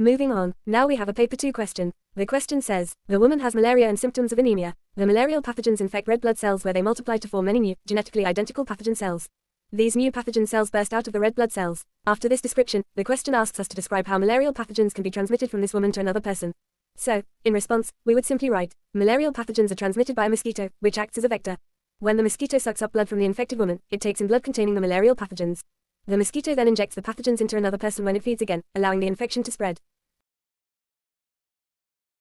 Moving on, now we have a paper 2 question. The question says, the woman has malaria and symptoms of anemia. The malarial pathogens infect red blood cells where they multiply to form many new, genetically identical pathogen cells. These new pathogen cells burst out of the red blood cells. After this description, the question asks us to describe how malarial pathogens can be transmitted from this woman to another person. So, in response, we would simply write, malarial pathogens are transmitted by a mosquito, which acts as a vector. When the mosquito sucks up blood from the infected woman, it takes in blood containing the malarial pathogens. The mosquito then injects the pathogens into another person when it feeds again, allowing the infection to spread.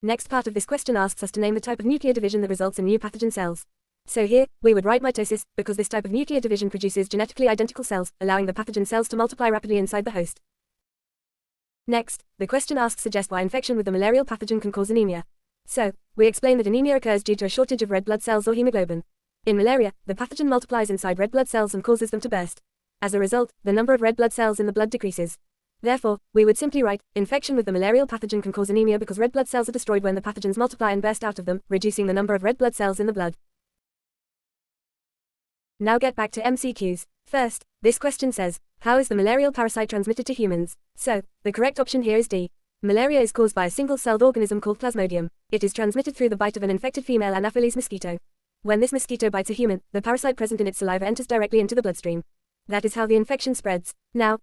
Next part of this question asks us to name the type of nuclear division that results in new pathogen cells. So here, we would write mitosis, because this type of nuclear division produces genetically identical cells, allowing the pathogen cells to multiply rapidly inside the host. Next, the question asks suggest why infection with the malarial pathogen can cause anemia. So, we explain that anemia occurs due to a shortage of red blood cells or hemoglobin. In malaria, the pathogen multiplies inside red blood cells and causes them to burst. As a result, the number of red blood cells in the blood decreases. Therefore, we would simply write, infection with the malarial pathogen can cause anemia because red blood cells are destroyed when the pathogens multiply and burst out of them, reducing the number of red blood cells in the blood. Now get back to MCQs. First, this question says, how is the malarial parasite transmitted to humans? So, the correct option here is D. Malaria is caused by a single-celled organism called Plasmodium. It is transmitted through the bite of an infected female Anopheles mosquito. When this mosquito bites a human, the parasite present in its saliva enters directly into the bloodstream. That is how the infection spreads. Now,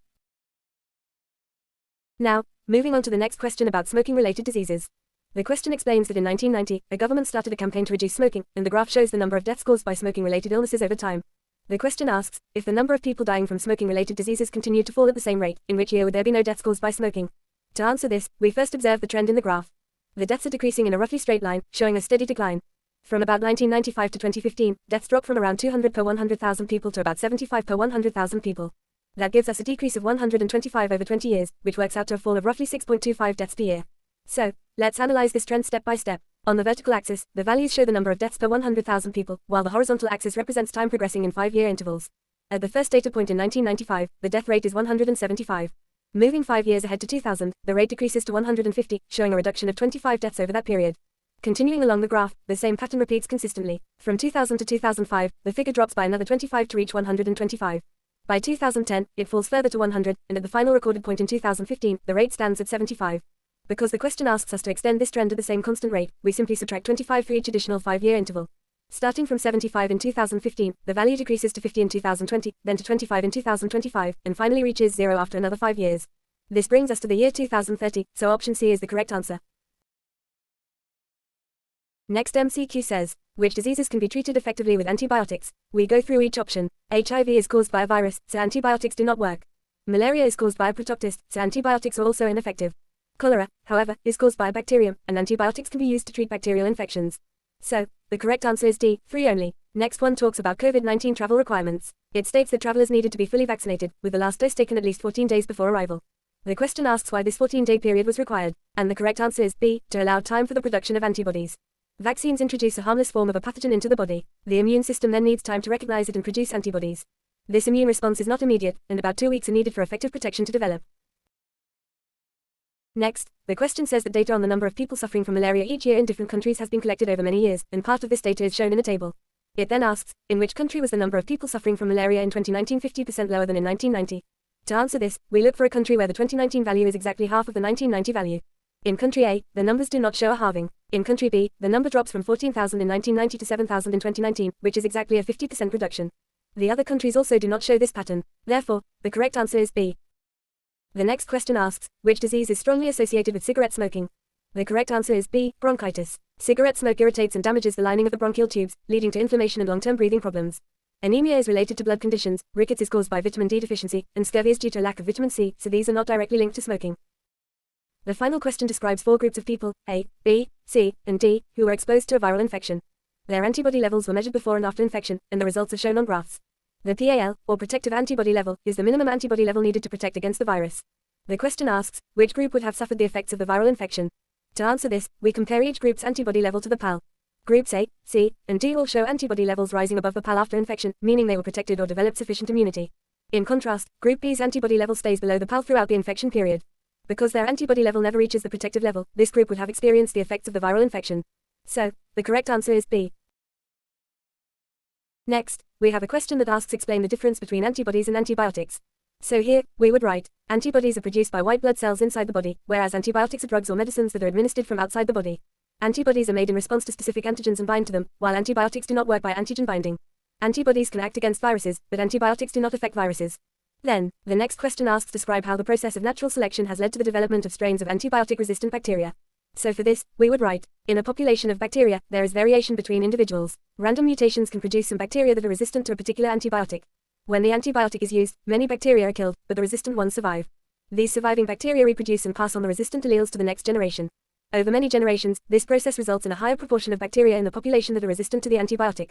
moving on to the next question about smoking-related diseases. The question explains that in 1990, a government started a campaign to reduce smoking, and the graph shows the number of deaths caused by smoking-related illnesses over time. The question asks, if the number of people dying from smoking-related diseases continued to fall at the same rate, in which year would there be no deaths caused by smoking? To answer this, we first observe the trend in the graph. The deaths are decreasing in a roughly straight line, showing a steady decline. From about 1995 to 2015, deaths dropped from around 200 per 100,000 people to about 75 per 100,000 people. That gives us a decrease of 125 over 20 years, which works out to a fall of roughly 6.25 deaths per year. So, let's analyze this trend step by step. On the vertical axis, the values show the number of deaths per 100,000 people, while the horizontal axis represents time progressing in 5-year intervals. At the first data point in 1995, the death rate is 175. Moving 5 years ahead to 2000, the rate decreases to 150, showing a reduction of 25 deaths over that period. Continuing along the graph, the same pattern repeats consistently. From 2000 to 2005, the figure drops by another 25 to reach 125. By 2010, it falls further to 100, and at the final recorded point in 2015, the rate stands at 75. Because the question asks us to extend this trend at the same constant rate, we simply subtract 25 for each additional 5-year interval. Starting from 75 in 2015, the value decreases to 50 in 2020, then to 25 in 2025, and finally reaches 0 after another 5 years. This brings us to the year 2030, so option C is the correct answer. Next MCQ says, which diseases can be treated effectively with antibiotics? We go through each option. HIV is caused by a virus, so antibiotics do not work. Malaria is caused by a protoctist, so antibiotics are also ineffective. Cholera, however, is caused by a bacterium, and antibiotics can be used to treat bacterial infections. So, the correct answer is D, 3 only. Next one talks about COVID-19 travel requirements. It states that travelers needed to be fully vaccinated, with the last dose taken at least 14 days before arrival. The question asks why this 14-day period was required, and the correct answer is B, to allow time for the production of antibodies. Vaccines introduce a harmless form of a pathogen into the body. The immune system then needs time to recognize it and produce antibodies. This immune response is not immediate, and about 2 weeks are needed for effective protection to develop. Next, the question says that data on the number of people suffering from malaria each year in different countries has been collected over many years, and part of this data is shown in a table. It then asks, in which country was the number of people suffering from malaria in 2019 50% lower than in 1990? To answer this, we look for a country where the 2019 value is exactly half of the 1990 value. In country A, the numbers do not show a halving. In country B, the number drops from 14,000 in 1990 to 7,000 in 2019, which is exactly a 50% reduction. The other countries also do not show this pattern. Therefore, the correct answer is B. The next question asks, which disease is strongly associated with cigarette smoking? The correct answer is B, bronchitis. Cigarette smoke irritates and damages the lining of the bronchial tubes, leading to inflammation and long-term breathing problems. Anemia is related to blood conditions, rickets is caused by vitamin D deficiency, and scurvy is due to a lack of vitamin C, so these are not directly linked to smoking. The final question describes 4 groups of people, A, B, C, and D, who were exposed to a viral infection. Their antibody levels were measured before and after infection, and the results are shown on graphs. The PAL, or protective antibody level, is the minimum antibody level needed to protect against the virus. The question asks, which group would have suffered the effects of the viral infection? To answer this, we compare each group's antibody level to the PAL. Groups A, C, and D all show antibody levels rising above the PAL after infection, meaning they were protected or developed sufficient immunity. In contrast, Group B's antibody level stays below the PAL throughout the infection period. Because their antibody level never reaches the protective level, this group would have experienced the effects of the viral infection. So, the correct answer is B. Next, we have a question that asks explain the difference between antibodies and antibiotics. So here, we would write, antibodies are produced by white blood cells inside the body, whereas antibiotics are drugs or medicines that are administered from outside the body. Antibodies are made in response to specific antigens and bind to them, while antibiotics do not work by antigen binding. Antibodies can act against viruses, but antibiotics do not affect viruses. Then, the next question asks describe how the process of natural selection has led to the development of strains of antibiotic-resistant bacteria. So for this, we would write, in a population of bacteria, there is variation between individuals. Random mutations can produce some bacteria that are resistant to a particular antibiotic. When the antibiotic is used, many bacteria are killed, but the resistant ones survive. These surviving bacteria reproduce and pass on the resistant alleles to the next generation. Over many generations, this process results in a higher proportion of bacteria in the population that are resistant to the antibiotic.